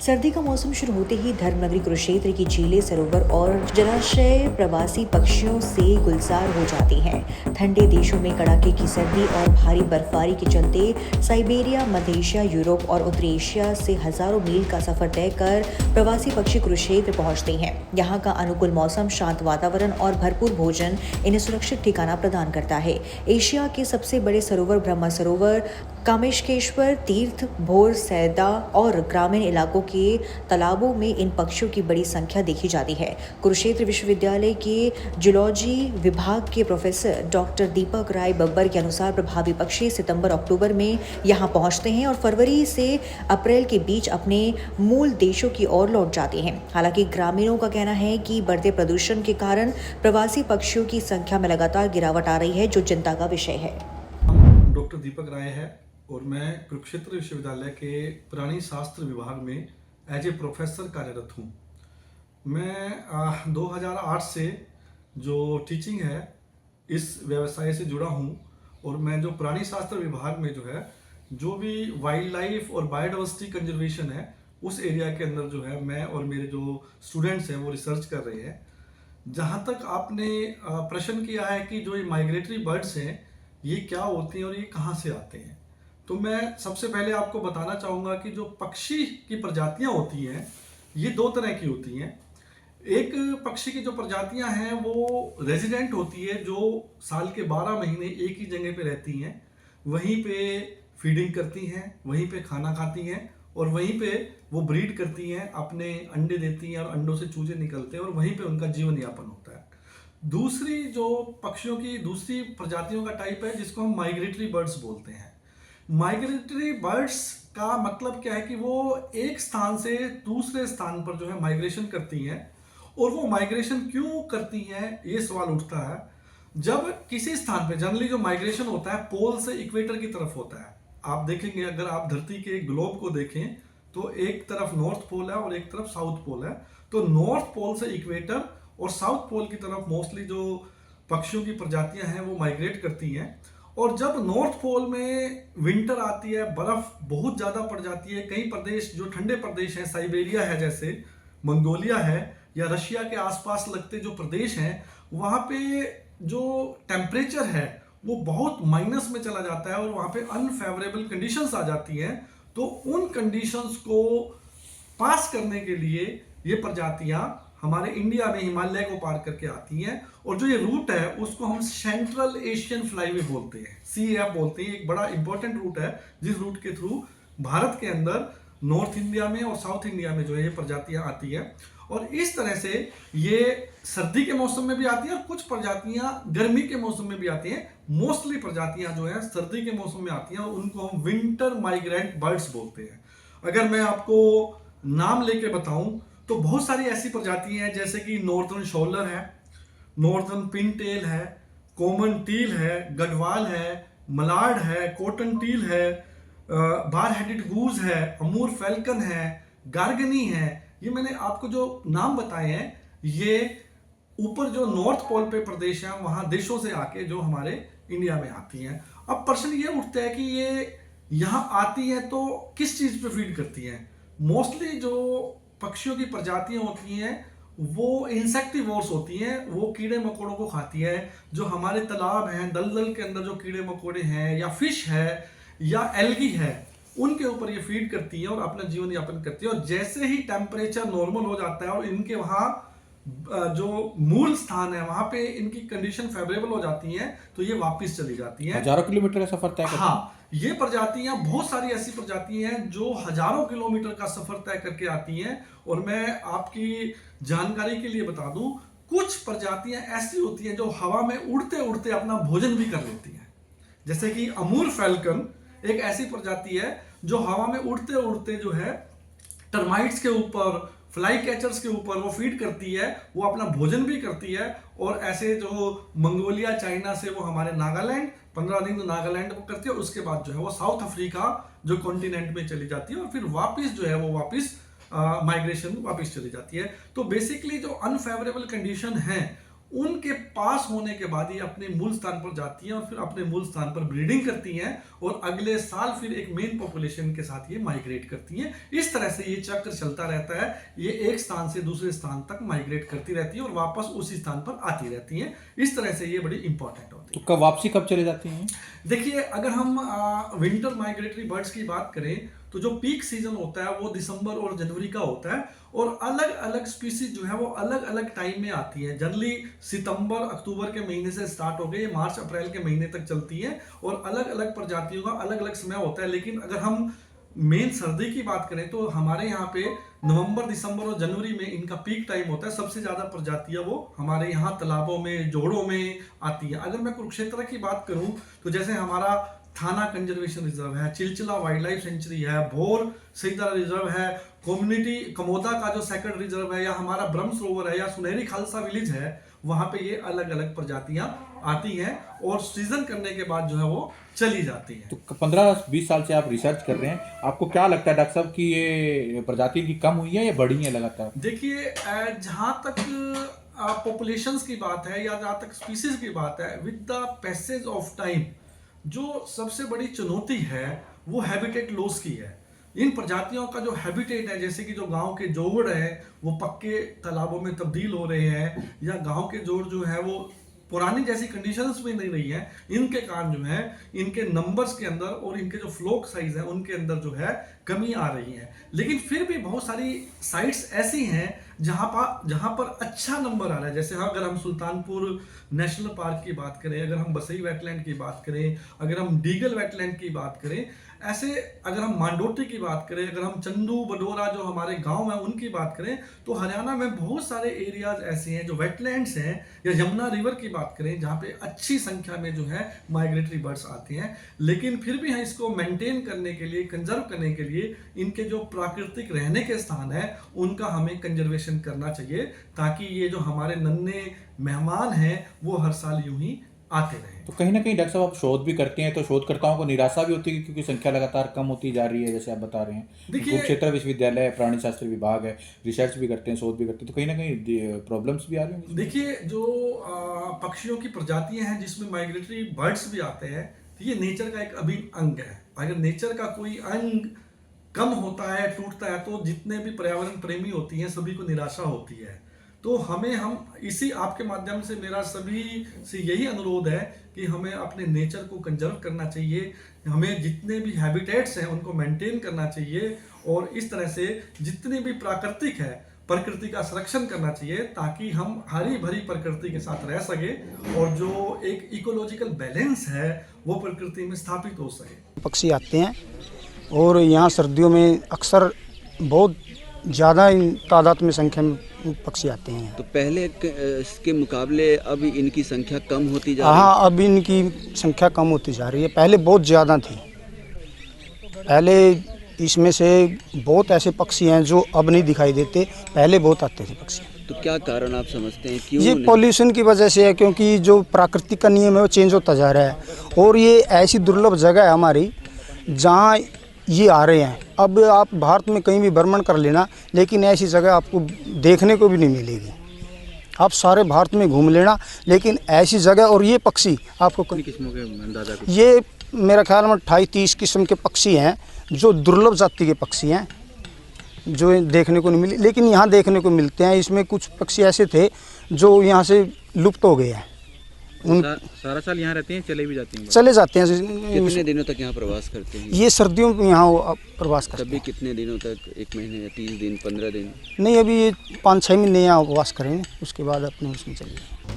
सर्दी का मौसम शुरू होते ही धर्मनगरी कुरुक्षेत्र की झीलें, सरोवर और जलाशय प्रवासी पक्षियों से गुलजार हो जाती हैं। ठंडे देशों में कड़ाके की सर्दी और भारी बर्फबारी के चलते साइबेरिया, मध्य एशिया, यूरोप और उत्तरी एशिया से हजारों मील का सफर तय कर प्रवासी पक्षी कुरुक्षेत्र पहुंचते हैं। यहाँ का अनुकूल मौसम, शांत वातावरण और भरपूर भोजन इन्हें सुरक्षित ठिकाना प्रदान करता है। एशिया के सबसे बड़े सरोवर ब्रह्मा सरोवर, कामेशकेश्वर तीर्थ, भोर, सैदा और ग्रामीण इलाकों के तालाबों में इन पक्षियों की बड़ी संख्या देखी जाती है। कुरुक्षेत्र विश्वविद्यालय के जूलॉजी विभाग के प्रोफेसर डॉक्टर दीपक राय बब्बर के अनुसार प्रभावी पक्षी सितंबर-अक्टूबर में यहाँ पहुँचते हैं और फरवरी से अप्रैल के बीच अपने मूल देशों की ओर लौट जाते हैं। हालांकि ग्रामीणों का कहना है कि बढ़ते प्रदूषण के कारण प्रवासी पक्षियों की संख्या में लगातार गिरावट आ रही है, जो चिंता का विषय है। डॉक्टर दीपक राय है और मैं कुरुक्षेत्र विश्वविद्यालय के प्राणी शास्त्र विभाग में एज ए प्रोफेसर कार्यरत हूँ। मैं 2008 से जो टीचिंग है इस व्यवसाय से जुड़ा हूँ और मैं जो प्राणी शास्त्र विभाग में जो है जो भी वाइल्ड लाइफ और बायोडाइवर्सिटी कंजर्वेशन है उस एरिया के अंदर जो है मैं और मेरे जो स्टूडेंट्स हैं वो रिसर्च कर रहे हैं। जहाँ तक आपने प्रश्न किया है कि जो ये माइग्रेटरी बर्ड्स हैं ये क्या होती हैं और ये कहाँ से आते हैं, तो मैं सबसे पहले आपको बताना चाहूँगा कि जो पक्षी की प्रजातियाँ होती हैं ये दो तरह की होती हैं। एक पक्षी की जो प्रजातियाँ हैं वो रेजिडेंट होती है, जो साल के 12 महीने एक ही जगह पे रहती हैं, वहीं पे फीडिंग करती हैं, वहीं पे खाना खाती हैं और वहीं पे वो ब्रीड करती हैं, अपने अंडे देती हैं और अंडों से चूजे निकलते हैं और वहीं पे उनका जीवन यापन होता है। दूसरी जो पक्षियों की दूसरी प्रजातियों का टाइप है जिसको हम माइग्रेटरी बर्ड्स बोलते हैं। माइग्रेटरी बर्ड्स का मतलब क्या है कि वो एक स्थान से दूसरे स्थान पर जो है माइग्रेशन करती हैं। और वो माइग्रेशन क्यों करती हैं ये सवाल उठता है। जब किसी स्थान पे जनरली जो माइग्रेशन होता है पोल से इक्वेटर की तरफ होता है। आप देखेंगे, अगर आप धरती के ग्लोब को देखें तो एक तरफ नॉर्थ पोल है और एक तरफ साउथ पोल है। तो नॉर्थ पोल से इक्वेटर और साउथ पोल की तरफ मोस्टली जो पक्षियों की प्रजातियां हैं वो माइग्रेट करती हैं। और जब नॉर्थ पोल में विंटर आती है, बर्फ बहुत ज़्यादा पड़ जाती है, कई प्रदेश जो ठंडे प्रदेश हैं, साइबेरिया है जैसे, मंगोलिया है या रशिया के आसपास लगते जो प्रदेश हैं, वहाँ पे जो टेम्परेचर है वो बहुत माइनस में चला जाता है और वहाँ पे अनफेवरेबल कंडीशंस आ जाती हैं। तो उन कंडीशंस को पास करने के लिए ये प्रजातियाँ हमारे इंडिया में हिमालय को पार करके आती हैं। और जो ये रूट है उसको हम सेंट्रल एशियन फ्लाईवे बोलते हैं, CAF बोलते हैं। एक बड़ा इंपॉर्टेंट रूट है जिस रूट के थ्रू भारत के अंदर नॉर्थ इंडिया में और साउथ इंडिया में जो है ये प्रजातियां आती है। और इस तरह से ये सर्दी के मौसम में भी आती है और कुछ प्रजातियां गर्मी के मौसम में भी आती हैं। मोस्टली प्रजातियां जो है सर्दी के मौसम में आती हैं और उनको हम विंटर माइग्रेंट बर्ड्स बोलते हैं। अगर मैं आपको नाम लेके बताऊं तो बहुत सारी ऐसी प्रजातियां हैं जैसे कि नॉर्दर्न शॉलर है, नॉर्दर्न पिनटेल है, कॉमन टील है, गढ़वाल है, मलाड है, कॉटन टील है, बार हेडेड गूज है, अमूर फैल्कन है, गार्गनी है। ये मैंने आपको जो नाम बताए हैं ये ऊपर जो नॉर्थ पोल पे प्रदेश हैं वहाँ देशों से आके जो हमारे इंडिया में आती हैं। अब प्रश्न ये उठता है कि ये यहाँ आती हैं तो किस चीज़ पे फीड करती हैं। मोस्टली जो पक्षियों की प्रजातियाँ होती हैं वो इंसेक्टिवोर्स होती हैं, वो कीड़े मकोड़ों को खाती है। जो हमारे तालाब हैं, दलदल के अंदर जो कीड़े मकोड़े हैं या फिश है या एल्गी है उनके ऊपर ये फीड करती है और अपना जीवन यापन करती है। और जैसे ही टेम्परेचर नॉर्मल हो जाता है और इनके वहाँ जो मूल स्थान है वहाँ पे इनकी कंडीशन फेवरेबल हो जाती है तो ये वापस चली जाती हैं। हजारों किलोमीटर का सफर तय करती हैं। हाँ, ये प्रजातियां बहुत सारी ऐसी प्रजातियां हैं जो हजारों किलोमीटर का सफर तय करके आती हैं। और मैं आपकी जानकारी के लिए बता दूं, कुछ प्रजातियां ऐसी होती हैं जो हवा में उड़ते उड़ते अपना भोजन भी कर लेती हैं। जैसे कि अमूर फैल्कन एक ऐसी प्रजाति है जो हवा में उड़ते उड़ते जो है टर्माइट्स के ऊपर, फ्लाई कैचर्स के ऊपर वो फीड करती है, वो अपना भोजन भी करती है। और ऐसे जो मंगोलिया, चाइना से वो हमारे नागालैंड 15 दिन नागालैंड को करती है, उसके बाद जो है वो साउथ अफ्रीका जो कॉन्टिनेंट में चली जाती है और फिर वापस जो है वो वापस माइग्रेशन वापस चली जाती है। तो बेसिकली जो अनफेवरेबल कंडीशन है उनके पास होने के बाद ये अपने मूल स्थान पर जाती हैं और फिर अपने मूल स्थान पर ब्रीडिंग करती हैं और अगले साल फिर एक मेन पॉपुलेशन के साथ ये माइग्रेट करती हैं। इस तरह से ये चक्र चलता रहता है। ये एक स्थान से दूसरे स्थान तक माइग्रेट करती रहती है और वापस उसी स्थान पर आती रहती हैं। इस तरह से ये बड़ी इंपॉर्टेंट होती है। तो कब वापसी कब चले जाती हैं? देखिए, अगर हम विंटर माइग्रेटरी बर्ड्स की बात करें तो जो पीक सीजन होता है वो दिसंबर और जनवरी का होता है और अलग अलग स्पीसीज जो है वो अलग अलग टाइम में आती है। जनरली सितंबर अक्टूबर के महीने से स्टार्ट हो गई, मार्च अप्रैल के महीने तक चलती है और अलग अलग प्रजातियों का अलग अलग समय होता है। लेकिन अगर हम मेन सर्दी की बात करें तो हमारे यहाँ पे नवंबर, दिसंबर और जनवरी में इनका पीक टाइम होता है। सबसे ज्यादा प्रजातियां वो हमारे यहाँ तालाबों में, जोड़ों में आती है। अगर मैं कुरुक्षेत्र की बात करूं तो जैसे हमारा थाना कंजर्वेशन रिजर्व है, चिलचिला वाइल्ड लाइफ सेंचुरी है, भोर सईदा रिजर्व है, कम्युनिटी कमोदा का जो सेकंड रिजर्व है, या हमारा ब्रह्म सरोवर है, या सुनहरी खालसा विलेज है, वहां पे ये अलग अलग प्रजातियां आती हैं और सीजन करने के बाद जो है वो चली जाती हैं। तो 15-20 साल से आप रिसर्च कर रहे हैं, आपको क्या लगता है डॉक्टर साहब कि ये प्रजाति की कम हुई है या बढ़ी है लगातार? देखिए, जहां तक पॉपुलेशंस की बात है या जहां तक स्पीसीज की बात है, with the passage of time जो सबसे बड़ी चुनौती है वो हैबिटेट लॉस की है। इन प्रजातियों का जो हैबिटेट है, जैसे कि जो गांव के जोड़ है वो पक्के तालाबों में तब्दील हो रहे हैं, या गांव के जोड़ जो है वो पुरानी जैसी कंडीशंस में नहीं रही है, इनके कारण जो है इनके नंबर्स के अंदर और इनके जो फ्लोक साइज है उनके अंदर जो है कमी आ रही है। लेकिन फिर भी बहुत सारी साइट्स ऐसी हैं जहां पर अच्छा नंबर आ रहा है। जैसे अगर हम सुल्तानपुर नेशनल पार्क की बात करें, अगर हम बसई वेटलैंड की बात करें, अगर हम डीगल वेटलैंड की बात करें, ऐसे अगर हम मांडोटी की बात करें, अगर हम चंदू बडोरा जो हमारे गांव हैं उनकी बात करें, तो हरियाणा में बहुत सारे एरियाज ऐसे हैं जो वेटलैंड्स हैं, या यमुना रिवर की बात करें जहां पे अच्छी संख्या में जो है माइग्रेटरी बर्ड्स आते हैं। लेकिन फिर भी हम इसको मेंटेन करने के लिए, कंजर्व करने के लिए इनके जो प्राकृतिक रहने के स्थान है उनका हमें कंजर्वेशन करना चाहिए, ताकि ये जो हमारे नन्हे मेहमान हैं वो हर साल यूं ही आते रहे। तो कहीं ना कहीं डॉक्टर साहब आप शोध भी करते हैं, तो शोधकर्ताओं को निराशा भी होती है क्योंकि संख्या लगातार कम होती जा रही है, जैसे आप बता रहे हैं। देखिए, कुरुक्षेत्र विश्वविद्यालय प्राणी शास्त्र विभाग है, रिसर्च भी करते हैं, शोध भी करते हैं, तो कहीं ना कहीं प्रॉब्लम्स भी आ रही हैं। देखिए, जो पक्षियों की प्रजातियां हैं जिसमें माइग्रेटरी बर्ड्स भी आते हैं, तो ये नेचर का एक अभिन्न अंग है। अगर नेचर का कोई अंग कम होता है, टूटता है, तो जितने भी पर्यावरण प्रेमी होती हैं सभी को निराशा होती है। तो हम इसी आपके माध्यम से मेरा सभी से यही अनुरोध है कि हमें अपने नेचर को कंजर्व करना चाहिए, हमें जितने भी हैबिटेट्स हैं उनको मेंटेन करना चाहिए, और इस तरह से जितने भी प्राकृतिक है प्रकृति का संरक्षण करना चाहिए, ताकि हम हरी भरी प्रकृति के साथ रह सके और जो एक इकोलॉजिकल बैलेंस है वो प्रकृति में स्थापित हो सके। पक्षी आते हैं और यहाँ सर्दियों में अक्सर बहुत ज़्यादा तादाद में संख्या में पक्षी आते हैं। तो पहले इसके मुकाबले अब इनकी संख्या कम होती जा रही है? हाँ, अब इनकी संख्या कम होती जा रही है। पहले बहुत ज़्यादा थी। पहले इसमें से बहुत ऐसे पक्षी हैं जो अब नहीं दिखाई देते, पहले बहुत आते थे पक्षी। तो क्या कारण आप समझते हैं, क्यों? ये पॉल्यूशन की वजह से है, क्योंकि जो प्राकृतिक का नियम है वो चेंज होता जा रहा है और ये ऐसी दुर्लभ जगह है हमारी जहाँ ये आ रहे हैं। अब आप भारत में कहीं भी भ्रमण कर लेना, लेकिन ऐसी जगह आपको देखने को भी नहीं मिलेगी। आप सारे भारत में घूम लेना, लेकिन ऐसी जगह और ये पक्षी आपको कितनी किस्मों के अंदाजा? ये मेरा ख्याल में 28-30 किस्म के पक्षी हैं जो दुर्लभ जाति के पक्षी हैं, जो देखने को नहीं मिले, लेकिन यहाँ देखने को मिलते हैं। इसमें कुछ पक्षी ऐसे थे जो यहाँ से लुप्त हो गए हैं। सारा साल यहाँ रहते हैं, चले भी जाते हैं? चले जाते हैं। कितने दिनों तक यहाँ प्रवास करते हैं? ये सर्दियों में यहाँ प्रवास करते हैं। तभी कितने दिनों तक? 1 महीने या 30 दिन, 15 दिन? नहीं, अभी ये 5-6 महीने यहाँ उपवास करेंगे, उसके बाद अपने उसमें चले जाएंगे।